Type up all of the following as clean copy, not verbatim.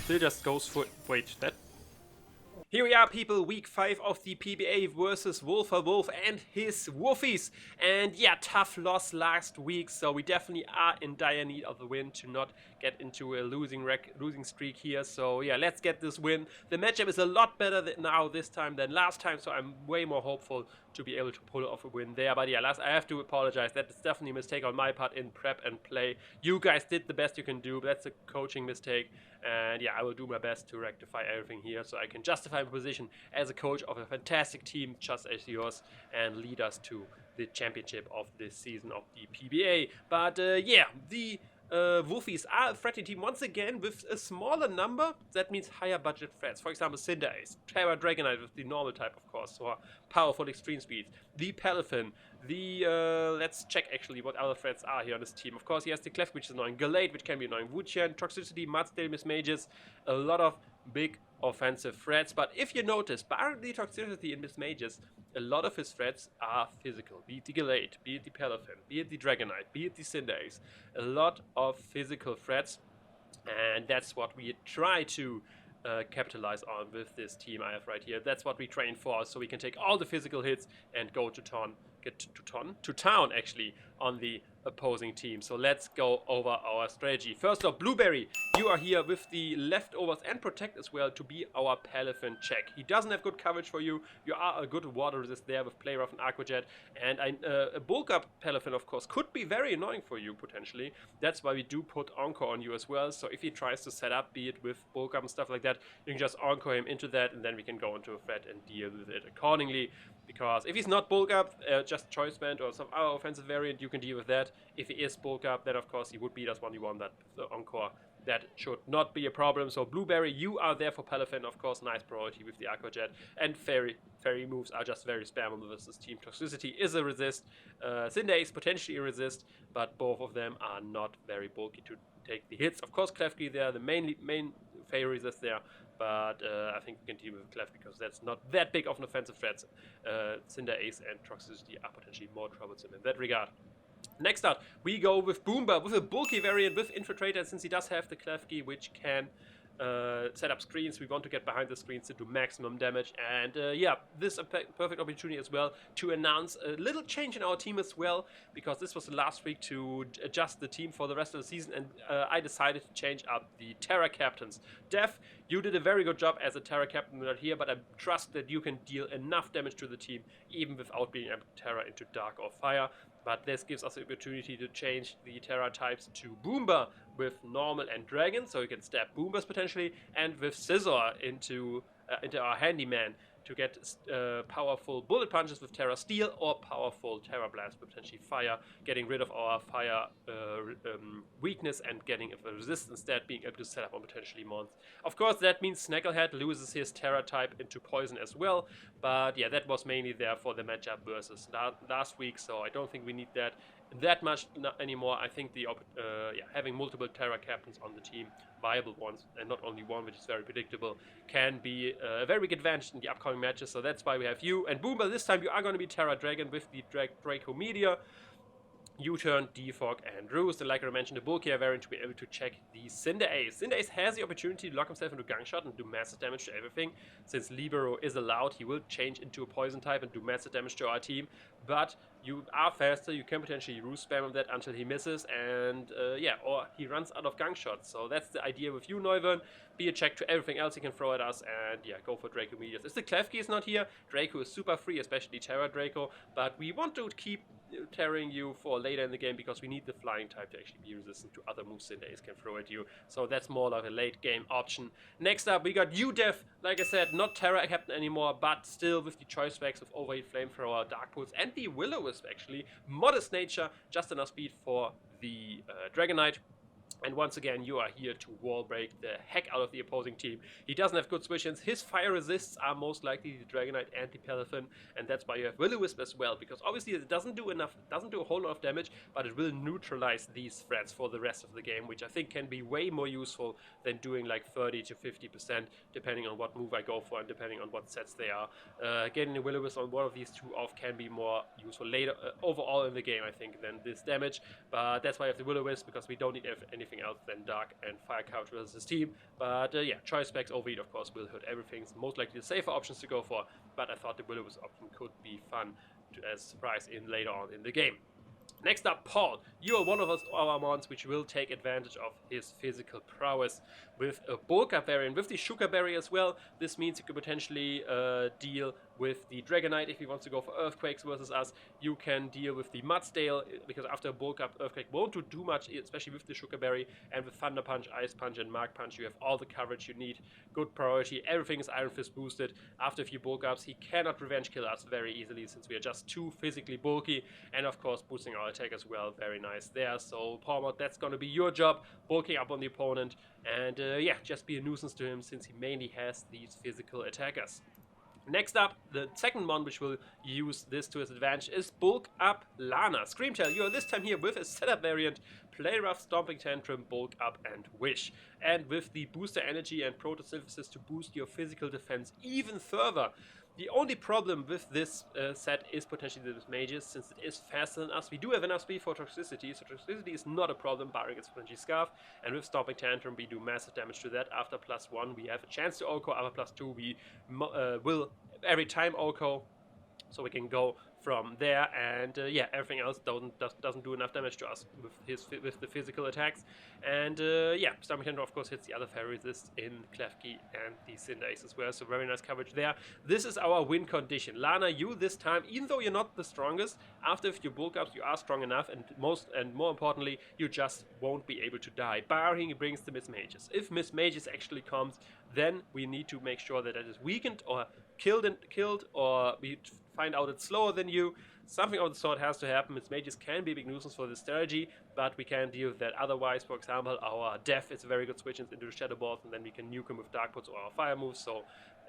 Still just goes for... Wait, that... Here we are, people, week 5 of the PBA versus Wolf and his Wuffies. And yeah, tough loss last week, so we definitely are in dire need of the win to not get into a losing streak here. So yeah, let's get this win. The matchup is a lot better now this time than last time, so I'm way more hopeful to be able to pull off a win there. But yeah, I have to apologize. That is definitely a mistake on my part in prep and play. You guys did the best you can do, but that's a coaching mistake. And yeah, I will do my best to rectify everything here so I can justify my position as a coach of a fantastic team just as yours and lead us to the championship of this season of the PBA. But yeah, the Wuffies are a threatening team once again with a smaller number. That means higher budget threats. For example, Cinderace, Terra Dragonite with the normal type, of course, or powerful extreme speed. The Palafin, the let's check actually what other threats are here on this team. Of course, he has the Clef, which is annoying. Gallade, which can be annoying. Wuxian, Toxicity, Mudsdale, Miss Mages. A lot of big offensive threats. But if you notice, barring the Toxicity in Miss Mages, a lot of his threats are physical. Be it the Gallade, be it the Palafin, be it the Dragonite, be it the Cinderace. A lot of physical threats. And that's what we try to capitalize on with this team I have right here. That's what we train for, so we can take all the physical hits and go to town actually on the opposing team. So let's go over our strategy. First off, Blueberry, you are here with the leftovers and protect as well to be our Palafin check. He doesn't have good coverage for you. You are a good water resist there with Play Rough and Aqua Jet. And a bulk up Palafin, of course, could be very annoying for you potentially. That's why we do put Encore on you as well. So if he tries to set up, be it with bulk up and stuff like that, you can just Encore him into that, and then we can go into a threat and deal with it accordingly. Because if he's not bulk up, just Choice Band or some other offensive variant, you can deal with that. If he is bulk up, then of course he would beat us 1v1 that Encore. That should not be a problem. So Blueberry, you are there for Palafin, of course, nice priority with the Aqua Jet. And Fairy moves are just very spammable with this team. Toxicity is a resist. Cinderace potentially a resist, but both of them are not very bulky to take the hits. Of course, Klefki there, the main Fairy resist there. But I think we can deal with Clef because that's not that big of an offensive threat. Cinderace and Toxicity are potentially more troublesome in that regard. Next up, we go with Boomba, with a bulky variant with Infiltrator, since he does have the Klefki, which can set up screens. We want to get behind the screens to do maximum damage. And yeah, this is a perfect opportunity as well to announce a little change in our team as well, because this was the last week to adjust the team for the rest of the season, and I decided to change up the Terra captains. Def, you did a very good job as a Terra captain right here, but I trust that you can deal enough damage to the team even without being able to Terra into Dark or Fire. But this gives us the opportunity to change the Terra types to Boomba with Normal and Dragon, so you can stab Boombas potentially, and with Scizor into our Handyman to get powerful Bullet Punches with Terra Steel or powerful Terra Blast with potentially Fire, getting rid of our Fire weakness and getting a resist instead, being able to set up on potentially Mons. Of course, that means Snagglehead loses his Terra type into Poison as well, but yeah, that was mainly there for the matchup versus last week, so I don't think we need that much anymore. I think the having multiple Terra captains on the team, viable ones, and not only one, which is very predictable, can be a very big advantage in the upcoming matches. So that's why we have you. And Boomba, this time you are going to be Terra Dragon with the Draco Meteor, U-Turn, Defog, and Roost. And like I mentioned, the bulkier variant to be able to check the Cinderace. Cinderace has the opportunity to lock himself into Gang Shot and do massive damage to everything. Since Libero is allowed, he will change into a Poison type and do massive damage to our team. But you are faster, you can potentially Roost spam on that until he misses, and yeah, or he runs out of Gang Shots. So that's the idea with you, Neuvern. Be a check to everything else he can throw at us, and yeah, go for Draco Meteors. If the Klefki is not here, Draco is super free, especially Terra Draco, but we want to keep tearing you for later in the game because we need the flying type to actually be resistant to other moves Cinderace can throw at you. So that's more like a late game option. Next up, we got U-Def, like I said, not Terra captain anymore, but still with the choice specs of Overheat Flamethrower, Dark Pulse, and the Will-O-Wisp actually. Modest nature, just enough speed for the Dragonite. And once again, you are here to wall break the heck out of the opposing team. He doesn't have good switch-ins. His fire resists are most likely the Dragonite and the Palafin, and that's why you have Will-O-Wisp as well, because obviously it doesn't do a whole lot of damage, but it will neutralize these threats for the rest of the game, which I think can be way more useful than doing like 30 to 50%, depending on what move I go for and depending on what sets they are. Getting the Will-O-Wisp on one of these two off can be more useful later overall in the game, I think, than this damage. But that's why I have the Will-O-Wisp, because we don't need any anything else than Dark and Fire coverage versus his team. But yeah, Choice Specs overheat, of course, will hurt everything. It's most likely the safer options to go for, but I thought the Will-O-Wisp option could be fun as a surprise later on in the game. Next up, Paul. You are one of our mons which will take advantage of his physical prowess with a bulk up variant, with the Sugar Berry as well. This means you could potentially deal with the Dragonite if he wants to go for Earthquakes versus us. You can deal with the Mudsdale, because after a bulk up, Earthquake won't do too much, especially with the Sugar Berry. And with Thunder Punch, Ice Punch, and Mark Punch, you have all the coverage you need. Good priority. Everything is Iron Fist boosted. After a few bulk ups, he cannot revenge kill us very easily since we are just too physically bulky. And of course, boosting our attack as well. Very nice there. So, Palmot, that's going to be your job, bulking up on the opponent. And yeah, just be a nuisance to him since he mainly has these physical attackers. Next up, the second mon which will use this to his advantage is Bulk Up Lana. Screamtail, you are this time here with a setup variant, Play Rough, Stomping Tantrum, Bulk Up, and Wish. And with the Booster Energy and Photosynthesis to boost your physical defense even further. The only problem with this set is potentially the Mages, since it is faster than us. We do have enough speed for Toxicity, so Toxicity is not a problem, barring its potentially Scarf. And with Stomping Tantrum, we do massive damage to that. After +1, we have a chance to OHKO. After +2, we will every time OHKO. So we can go from there, and yeah, everything else doesn't do enough damage to us with the physical attacks. And yeah, Stomping Tantrum of course hits the other fairy resist in Klefki and the Cinder Ace as well, so very nice coverage there. This is our win condition. Lana, you this time, even though you're not the strongest, after a few bulk ups you are strong enough, and more importantly, you just won't be able to die, barring he brings the Miss Mages. If Miss Mages actually comes, then we need to make sure that it is weakened or killed, or we find out it's slower than you. Something of the sort has to happen. Miss Mages can be a big nuisance for this strategy, but we can deal with that otherwise. For example, our Death is a very good switch into the Shadow Balls, and then we can nuke him with Dark Puts or our Fire moves. So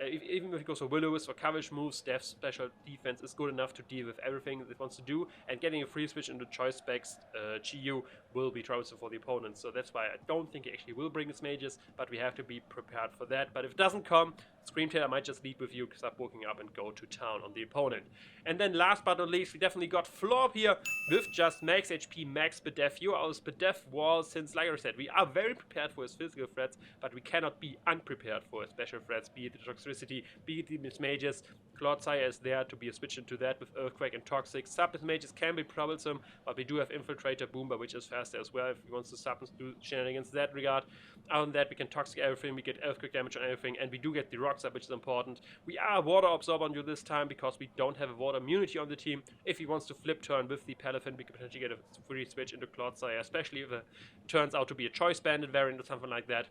even if it goes for Will-O-Wisp or coverage moves, Death's special defense is good enough to deal with everything it wants to do, and getting a free switch into Choice Specs GU will be troublesome for the opponent. So that's why I don't think he actually will bring his Mages, but we have to be prepared for that. But if it doesn't come, Screamtail, I might just lead with you, start walking up and go to town on the opponent. And then last but not least, we definitely got Florp here with just max HP, max Spadef. You are our Spadef wall, since like I said, we are very prepared for his physical threats, but we cannot be unprepared for his special threats, be it the Toxicity, be it the Miss Mages. Clodsire is there to be a switch into that with Earthquake and Toxic. Sub Miss Mages can be troublesome, but we do have Infiltrator, Boomba, which is faster as well if he wants to sub and do shenanigans in that regard. Other than that, we can Toxic everything, we get Earthquake damage on everything, and we do get the Rock Sub, which is important. We are Water Absorb on you this time because we don't have a Water immunity on the team. If he wants to flip turn with the Palafin, we could potentially get a free switch into Clodsire, especially if it turns out to be a Choice Bandit variant or something like that.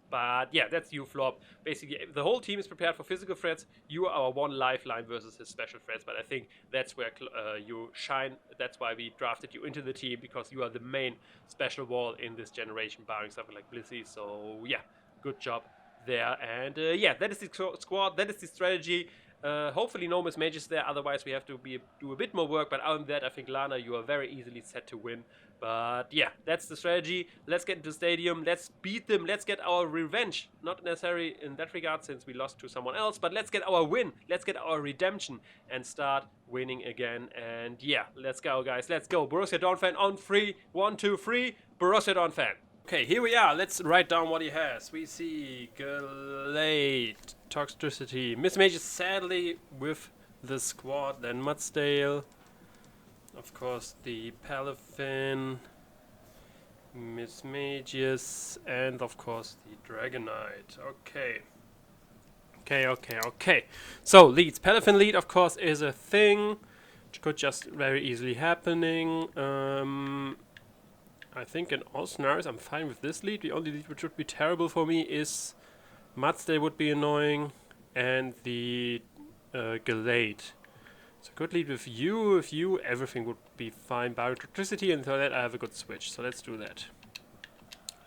But yeah, that's you, Florp. Basically, the whole team is prepared for physical threats. You are our one lifeline versus his special threats, but I think that's where you shine. That's why we drafted you into the team, because you are the main special wall in this generation, barring something like Blissey. So yeah, good job there. And yeah, that is the squad, that is the strategy. Hopefully no Miss Mages there, otherwise we have to do a bit more work, but other than that, I think Lana, you are very easily set to win. But yeah, that's the strategy. Let's get into the stadium, let's beat them, let's get our revenge. Not necessarily in that regard since we lost to someone else, but let's get our win, let's get our redemption and start winning again. And yeah, let's go guys, let's go. Borussia Donphan on 3, 1, 2, 3, Borussia Donphan. Okay, here we are. Let's write down what he has. We see Glade, Toxicity, Miss Mages sadly with the squad, then Mudsdale, of course the Palafin, Miss Mages, and of course the Dragonite. Okay. So leads. Palafin lead of course is a thing, which could just very easily happening. I think in all scenarios I'm fine with this lead. The only lead which would be terrible for me is Mudsdale would be annoying, and the Glade. So good lead with you. With you, everything would be fine. Bioelectricity, and for that I have a good switch. So let's do that.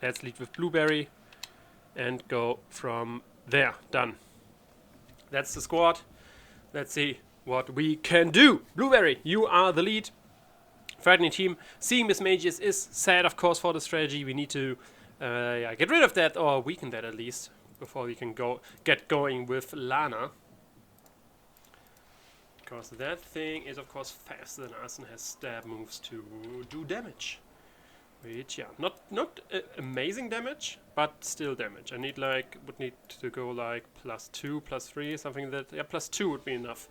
Let's lead with Blueberry and go from there. Done. That's the squad. Let's see what we can do. Blueberry, you are the lead. Frightening team. Seeing Miss Mages is sad, of course, for the strategy. We need to get rid of that, or weaken that at least, before we can get going with Lana. Because that thing is, of course, faster than us and has stab moves to do damage. Which, yeah, not amazing damage, but still damage. I need like, would need to go like +2, +3, something like that. Yeah, +2 would be enough.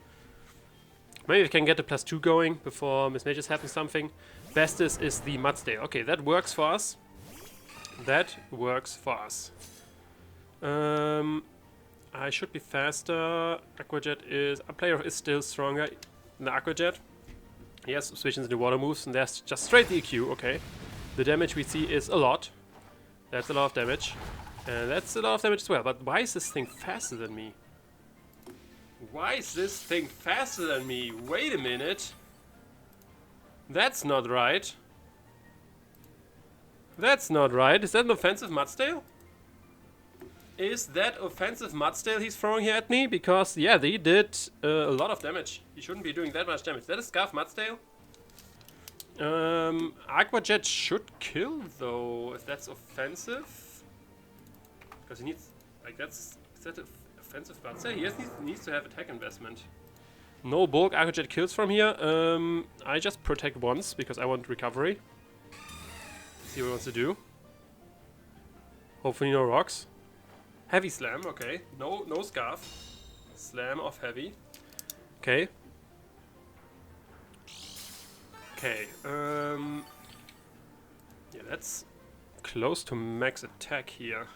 Maybe we can get the +2 going before Miss Mages happens something. Bestest is the Mudsdale. Okay, that works for us. That works for us. I should be faster. Aquajet is... A player is still stronger than the Aquajet. Yes, switching into the water moves, and there's just straight the EQ, okay. The damage we see is a lot. That's a lot of damage. And that's a lot of damage as well. But why is this thing faster than me? Why is this thing faster than me? Wait a minute. That's not right. That's not right. Is that an offensive Mudsdale? Is that offensive Mudsdale he's throwing here at me? Because, yeah, they did a lot of damage. He shouldn't be doing that much damage. Is that a Scarf Mudsdale? Aquajet should kill, though, if that's offensive. Because he needs... Like, that's... Is that an offensive Mudsdale? He needs to have attack investment. No bulk Aquajet kills from here. I just protect once, because I want recovery. See what he wants to do. Hopefully no rocks. Heavy slam, okay. No scarf. Slam off heavy. Okay. Okay. Yeah, that's close to max attack here.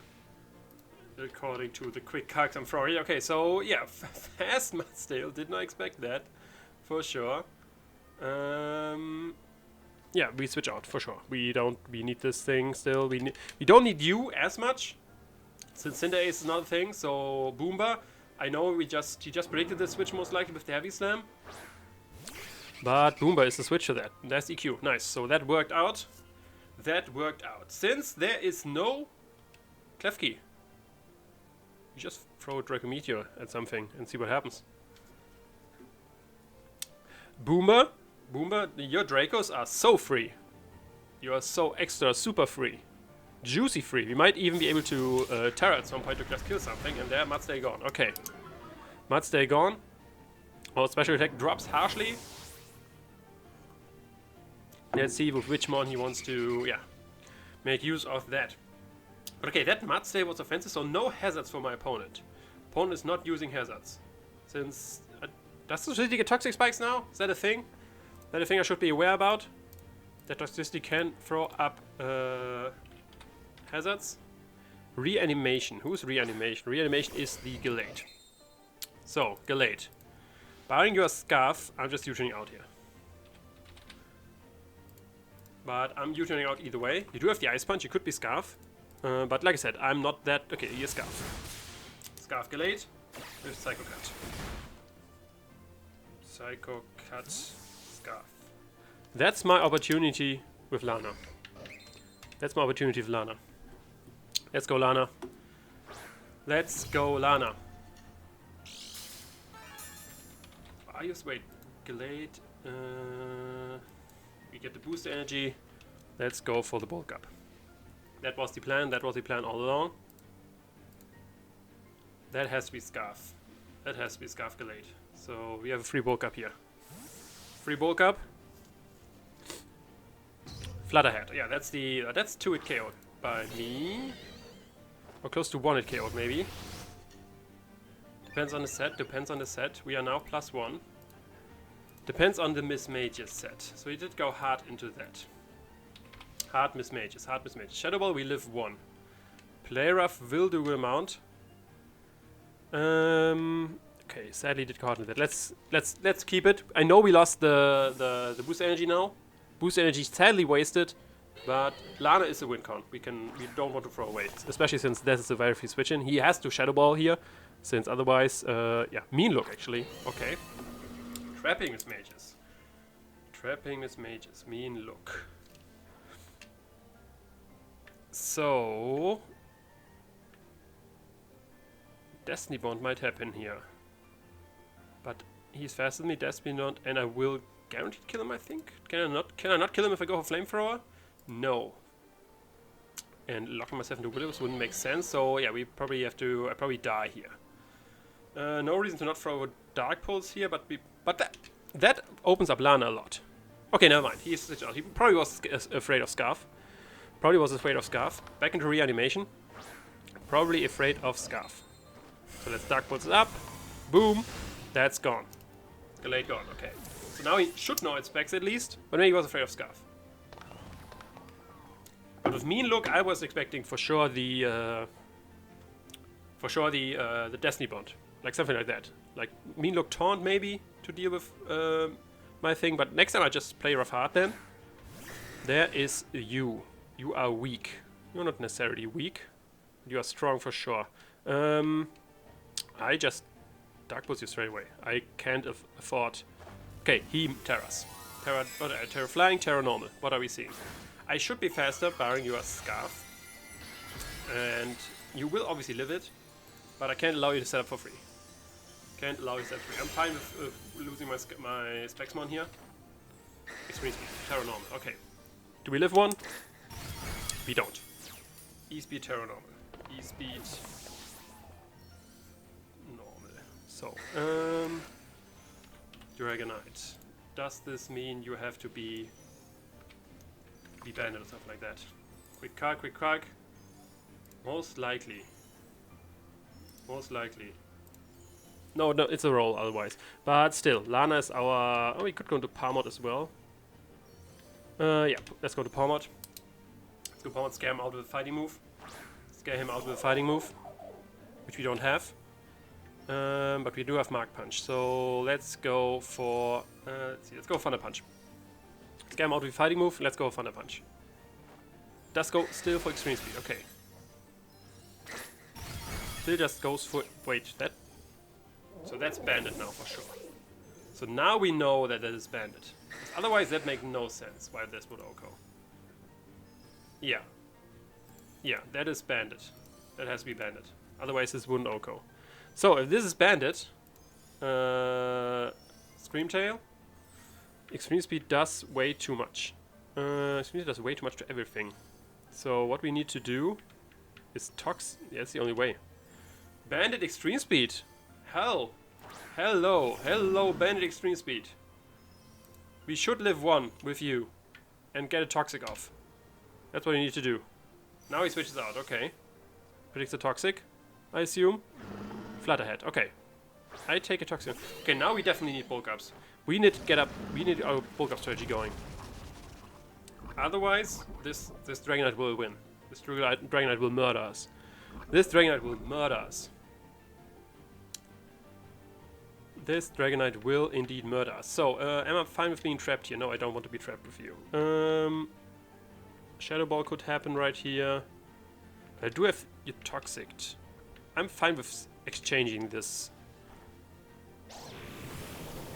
According to the quick calcs I'm throwing. Okay, so yeah, fast Mudsdale. Did not expect that, for sure. Yeah, we switch out for sure. We need this thing still. We don't need you as much. Since Cinder Ace is another thing, so Boomba, I know he just predicted the switch most likely with the Heavy Slam. But Boomba is the switch to that. That's EQ. Nice. So that worked out. That worked out. Since there is no Klefki, you just throw a Draco Meteor at something and see what happens. Boomba, your Dracos are so free. You are so extra super free. Juicy free. We might even be able to Terra at some point to just kill something, and there, Mudsdale gone. Okay. Mudsdale gone. Our special attack drops harshly. Let's see with which mon he wants to, yeah, make use of that. But okay, that Mudsdale was offensive, so no hazards for my opponent. Opponent is not using hazards. Since... does Toxicity get Toxic Spikes now? Is that a thing? Is that a thing I should be aware about? That Toxicity can throw up... hazards. Reanimation. Who's Reanimation? Reanimation is the Gallade. So, Gallade. Barring your Scarf, I'm just U-turning out here. But I'm U-turning out either way. You do have the Ice Punch, you could be Scarf. But like I said, I'm not that... Okay, here's Scarf. Scarf Gallade with Psycho Cut. Psycho Cut Scarf. That's my opportunity with Lana. That's my opportunity with Lana. Let's go, Lana. Let's go, Lana. Wait, Gallade. We get the boost energy. Let's go for the bulk up. That was the plan. That was the plan all along. That has to be Scarf. That has to be Scarf Gallade. So we have a free bulk up here. Free bulk up. Flutterhead. Yeah, that's the that's 2 hit KO'd by me. Or close to 1 hit KO'd maybe. Depends on the set, depends on the set. We are now +1. Depends on the Miss Mages set. So he did go hard into that. Hard Miss Mages, hard Miss Mages. Shadow Ball, we live 1. Play Rough will do amount. Okay, sadly did go hard into that. Let's keep it. I know we lost the boost energy now. Boost energy sadly wasted. But Lana is a win con. We don't want to throw away. Especially since this is a very free switch in. He has to Shadow Ball here. Since otherwise, yeah, mean look actually. Okay. Trapping Miss Mages. Trapping Miss Mages. Mean look. So... Destiny Bond might happen here. But he's faster than me, Destiny Bond, and I will guaranteed kill him, I think. Can I not kill him if I go for Flamethrower? No. And locking myself into Willows wouldn't make sense, so yeah, we probably have to... I probably die here. No reason to not throw a Dark Pulse here, but that opens up Lana a lot. Okay, never mind. He probably was afraid of Scarf. Probably was afraid of Scarf. Back into reanimation. Probably afraid of Scarf. So let's Dark Pulse it up. Boom. That's gone. Gallade gone, okay. So now he should know its specs at least, but maybe he was afraid of Scarf. But with Mean Look, I was expecting for sure the Destiny Bond, like something like that. Like Mean Look Taunt maybe to deal with my thing, but next time I just play Rough Heart then. There is you. You are weak. You're not necessarily weak. You are strong for sure. I just Dark Pulse you straight away. I can't afford. Okay, he Terras. Terra Flying, Terra Normal. What are we seeing? I should be faster, barring your Scarf. And you will obviously live it, but I can't allow you to set up for free. Can't allow you to set up for free. I'm fine with losing my Spexmon here. Extreme Speed, Terra Normal. Okay. Do we live one? We don't. E-Speed, Terra Normal. E-Speed... So, Dragonite. Does this mean you have to be banded or something like that? Quick crack. Most likely. No, it's a roll otherwise. But still, Lana is our... Oh, we could go into Palmot as well. Yeah, let's go to Palmot. Let's go Palmot, scare him out with a fighting move. Which we don't have. But we do have Mark Punch, so let's go for let's go Thunder Punch. Scam out with fighting move, let's go Thunder Punch. Does go still for extreme speed, okay. Still just goes for so that's banded now for sure. So now we know that is banded. Otherwise that makes no sense why this would OHKO. Yeah, that is banded. That has to be banded. Otherwise this wouldn't OHKO. So, if this is banded, Screamtail, Extreme Speed does way too much. Extreme Speed does way too much to everything. So, what we need to do is yeah, that's the only way. Banded Extreme Speed. Hello, Banded Extreme Speed. We should live one with you and get a Toxic off. That's what we need to do. Now he switches out, okay. Predicts a Toxic, I assume. Flutterhead, okay. I take a Toxic. Okay, now we definitely need bulk ups. We need to get up. We need our bulk up strategy going. Otherwise, this Dragonite will win. This Dragonite will murder us. This Dragonite will indeed murder us. So, am I fine with being trapped here? No, I don't want to be trapped with you. Shadow Ball could happen right here. But I do have you Toxic. I'm fine with exchanging this.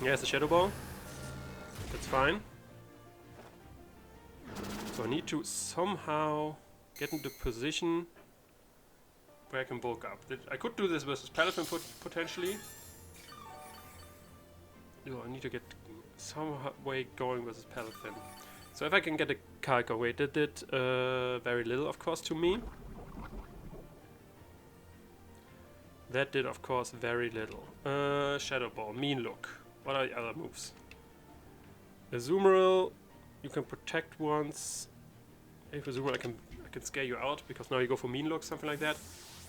Yeah, it's a Shadow Ball. That's fine. So I need to somehow get into position where I can bulk up. I could do this versus Palafin potentially. No, I need to get some way going versus Palafin. So if I can get a Calco, wait, that did very little, of course, to me. That did, of course, very little. Shadow Ball, Mean Look. What are the other moves? Azumarill, you can protect once. If Azumarill, I can scare you out because now you go for Mean Look, something like that.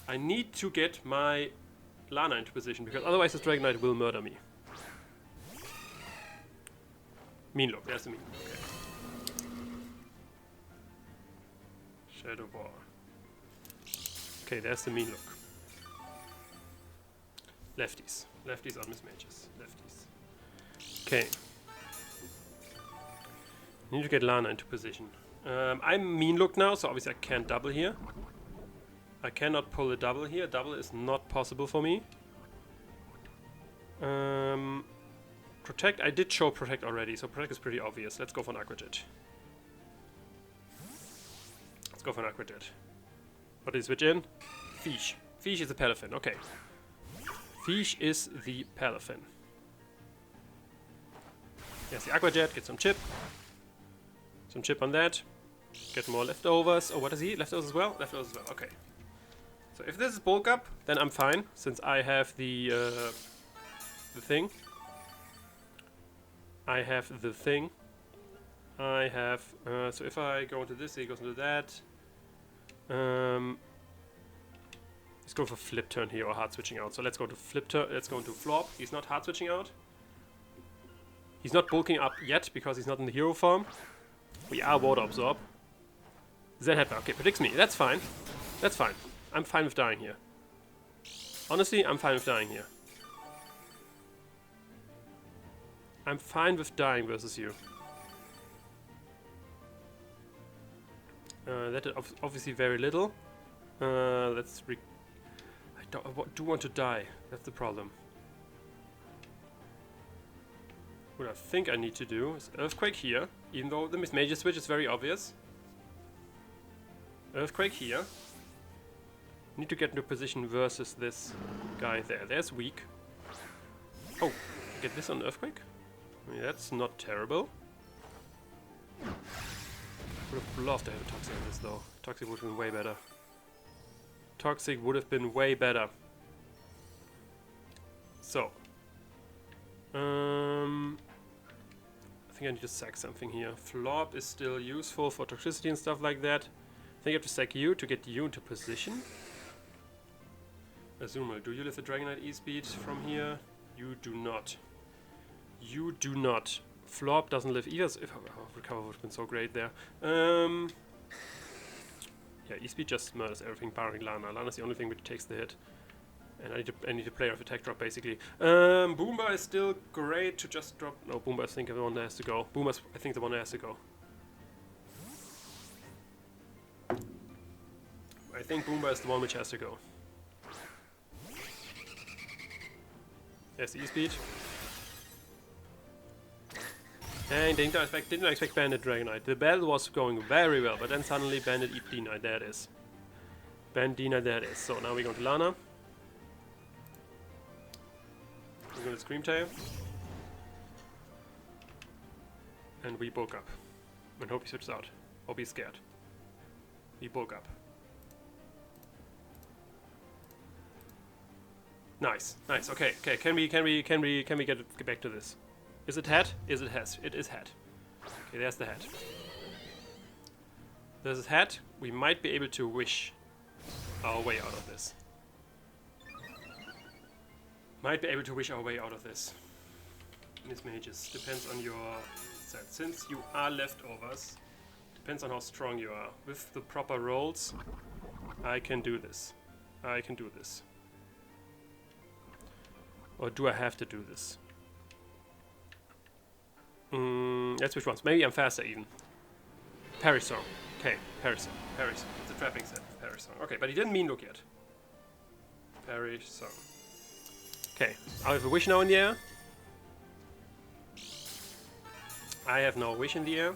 I need to get my Lana into position because otherwise this Dragonite will murder me. Mean Look, there's the Mean Look. Okay. Shadow Ball. Okay, there's the Mean Look. Lefties. Lefties on mismatches. Lefties. Okay. Need to get Lana into position. I'm Mean Look now, so obviously I can't double here. I cannot pull a double here. Double is not possible for me. Protect. I did show Protect already, so Protect is pretty obvious. Let's go for an Aqua Jet. Let's go for an Aqua Jet. What did he switch in? Fish. Fish is a Palafin. Okay. Fish is the Palafin. Yes, the Aqua Jet. Get some chip. Some chip on that. Get more leftovers. Oh, what is he? Leftovers as well? Leftovers as well. Okay. So if this is bulk up, then I'm fine, since I have the thing. I have the thing. I have... so if I go into this, he goes into that. Let's go for flip turn here or hard switching out. So let's go to flip turn. Let's go into flop. He's not hard switching out. He's not bulking up yet because he's not in the hero form. We are water absorb. Zen headbutt. Okay, predicts me. That's fine. That's fine. I'm fine with dying here. Honestly, I'm fine with dying here. I'm fine with dying versus you. That is obviously very little. Let's I do want to die. That's the problem. What I think I need to do is Earthquake here, even though the Major Switch is very obvious. Earthquake here. Need to get into position versus this guy there. There's weak. Oh, get this on Earthquake? I mean, that's not terrible. Would have loved to have a Toxic on this though. Toxic would have been way better. Toxic would have been way better. So. I think I need to sack something here. Flop is still useful for toxicity and stuff like that. I think I have to sack you to get you into position. Azumarill, do you lift the Dragonite E-Speed from here? You do not. You do not. Flop doesn't live either. So recover would have been so great there. Yeah, E-Speed just murders everything barring Lana. Lana's the only thing which takes the hit. And I need to play off attack drop basically. Boomba is still great to just drop. No, Boomba I think the one that has to go. Boomba's I think the one that has to go. I think Boomba is the one which has to go. There's the E-Speed. And didn't expect Bandit Dragonite. The battle was going very well, but then suddenly Bandit Denied. There it is. Bandit Denied, there it is. So now we go to Lana. We're going to Scream Tail. And we bulk up. And hope he switches out. Or be scared. We bulk up. Nice, nice. Okay, okay. Can we get back to this? Is it head? Is it head? It is head. Okay, there's the head. There's a head. We might be able to wish our way out of this. Might be able to wish our way out of this. Miss Mages. Depends on your set. Since you are leftovers, depends on how strong you are. With the proper rolls, I can do this. I can do this. Or do I have to do this? Let's switch ones. Maybe I'm faster even. Parry Song. Okay, Parry Song. Parry Song. It's a trapping set. Parry Song. Okay, but he didn't mean look yet. Parry Song. Okay, I have a wish now in the air. I have no wish in the air.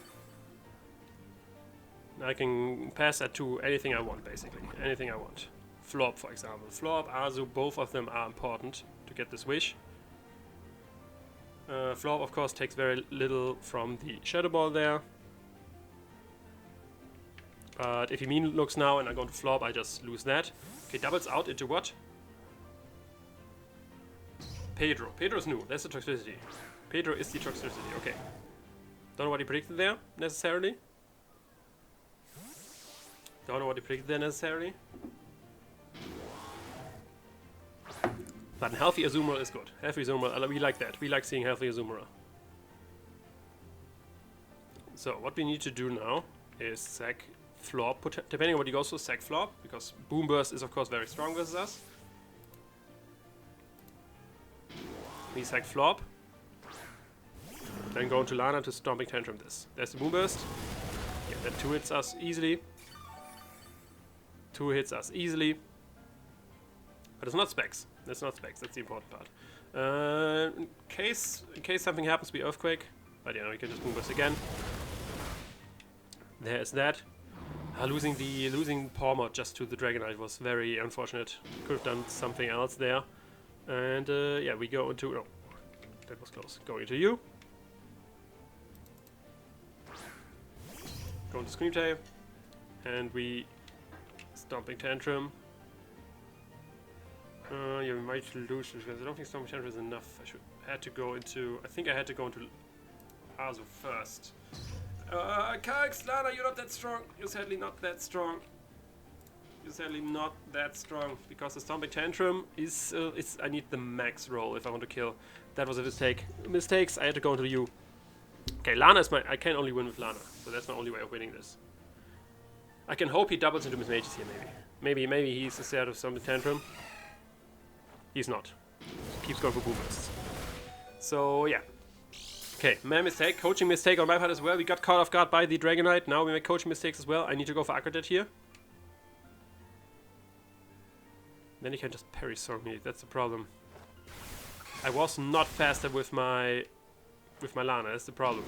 I can pass that to anything I want, basically. Anything I want. Flop, for example. Flop, Azu, both of them are important to get this wish. Flop, of course, takes very little from the Shadow Ball there. But if he mean looks now and I go to flop, I just lose that. Okay, doubles out into what? Pedro. Pedro's new. That's the toxicity. Pedro is the toxicity. Okay. Don't know what he predicted there, necessarily. Don't know what he predicted there, necessarily. But a healthy Azumarill is good. Healthy Azumarill, we like that. We like seeing healthy Azumarill. So, what we need to do now is sack flop. Depending on what he goes for, sack flop. Because Boom Burst is, of course, very strong versus us. We sack flop. Then go into Lana to Stomping Tantrum this. There's the Boom Burst. Yeah, that 2 hits us easily. 2 hits us easily. But it's not specs. That's not specs. That's the important part. In case something happens, we Earthquake. But yeah, we can just Boom Burst again. There's that. Losing Paw Mod just to the Dragonite was very unfortunate. Could have done something else there. And yeah, we go into... Oh, that was close. Go into you. Go into Scream Tail. And we... Stomping Tantrum. You might lose because I don't think Stomping Tantrum is enough. I think I had to go into Azu first. Kalx, Lana, you're not that strong. You're sadly not that strong. sadly not that strong because the Stomping Tantrum is I need the max roll if I want to kill. That was a mistake. Mistakes. I had to go into you. Okay, Lana is I can only win with Lana, so that's my only way of winning this. I can hope he doubles into Miss Mages here, maybe. Maybe he's instead of Stomping Tantrum. He's not. Keeps going for Boom Bursts. So yeah. Okay, man mistake, coaching mistake on my part as well. We got caught off guard by the Dragonite. Now we make coaching mistakes as well. I need to go for Aquadet here. Then he can just parry song me. That's the problem. I was not faster with my Lana. That's the problem.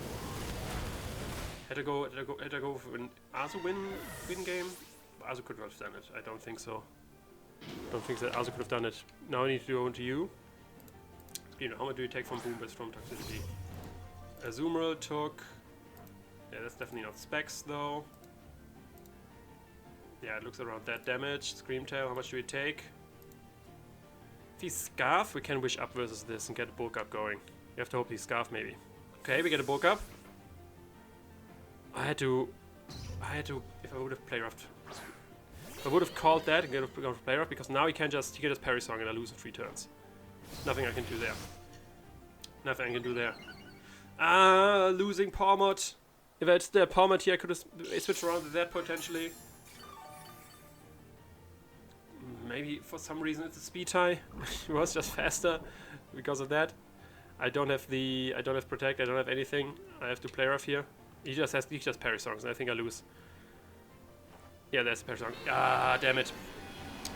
Had to go for an Azu win game. Azu could not have done it. I don't think so. Don't think that Azu could have done it. Now I need to go into you. You know, how much do you take from Boom Burst from Toxicity? Azumarill took... Yeah, that's definitely not Specs though. Yeah, it looks around that damage. Screamtail, how much do we take? If he's Scarf, we can wish up versus this and get a bulk up going. You have to hope he's Scarf maybe. Okay, we get a bulk up. I had to, if I would have play roughed. I would have called that and gone for play rough because now he can just parry song and I lose in 3 turns. Nothing I can do there. Nothing I can do there. Losing Palmot. If it's the Palmot here, I could have switched around to that potentially. Maybe for some reason it's a speed tie. It was just faster because of that. I don't have protect. I don't have anything. I have to play rough here. He just parry songs, and I think I lose. Yeah, there's the parry song. Ah, damn it!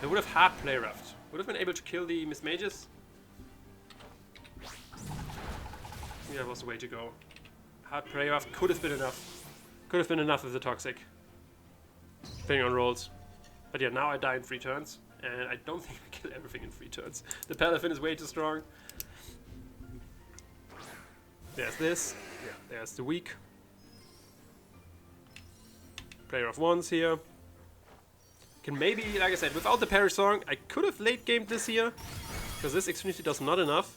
I would have hard play roughed. Would have been able to kill the Miss Mages. Yeah, that was the way to go. Hard play rough could have been enough. Could have been enough with the Toxic. Depending on rolls. But yeah, now I die in 3 turns. And I don't think I kill everything in 3 turns. The Palafin is way too strong. There's this. Yeah, there's the weak. Player of ones here. Can maybe, like I said, without the parry song, I could have late gamed this here. Because this Extremity does not enough.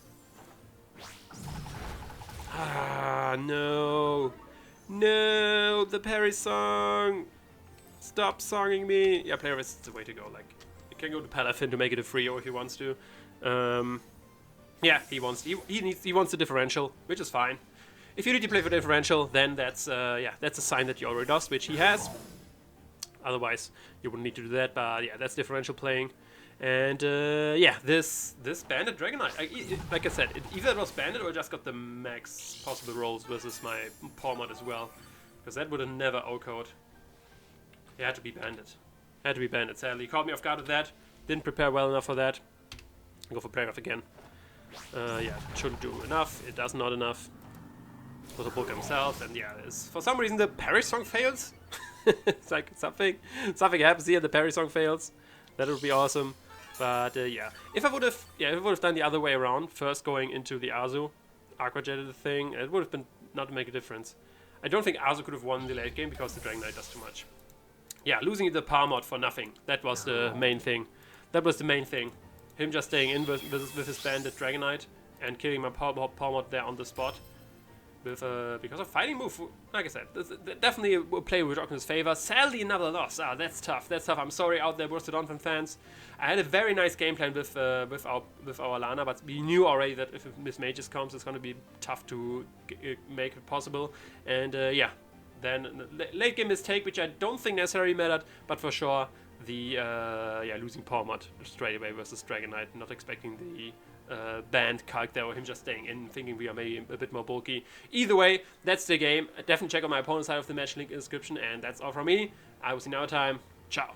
Ah, no. No, the parry song. Stop songing me. Yeah, player is the way to go. Like, you can go to Palafin to make it a 3-0 if he wants to. Yeah, he wants the differential, which is fine. If you need to play for differential, then that's a sign that you already lost, which he has. Otherwise, you wouldn't need to do that. But yeah, that's differential playing. And yeah, this banded Dragonite, like I said, it either was banded or just got the max possible rolls versus my Palmot as well, because that would have never O-code. It had to be banded. Had to be banded. Sadly, he caught me off guard with that. Didn't prepare well enough for that. Go for play off again. Yeah, it shouldn't do enough. It does not enough. For the book himself, and yeah, for some reason the parry song fails. It's like something happens here. The parry song fails. That would be awesome. But yeah, if I would have done the other way around, first going into the Azu, Aqua Jetted the thing, it would have been not to make a difference. I don't think Azu could have won the late game because the Dragonite does too much. Yeah, losing the Palmot for nothing. That was the main thing. That was the main thing. Him just staying in with his banded Dragonite and killing my Palmot there on the spot. With because of fighting move, like I said, definitely a play which worked in his favor. Sadly, another loss. Ah, that's tough. That's tough. I'm sorry out there, Borussia Donphan fans. I had a very nice game plan with our Lana, but we knew already that if Miss Mages comes, it's going to be tough to make it possible. And yeah, then late game mistake, which I don't think necessarily mattered, but for sure the losing Palmot straight away versus Dragonite, not expecting the band calc there, or him just staying in, thinking we are maybe a bit more bulky. Either way, that's the game. Definitely check out my opponent's side of the match, link in the description, and that's all from me. I will see you another time. Ciao.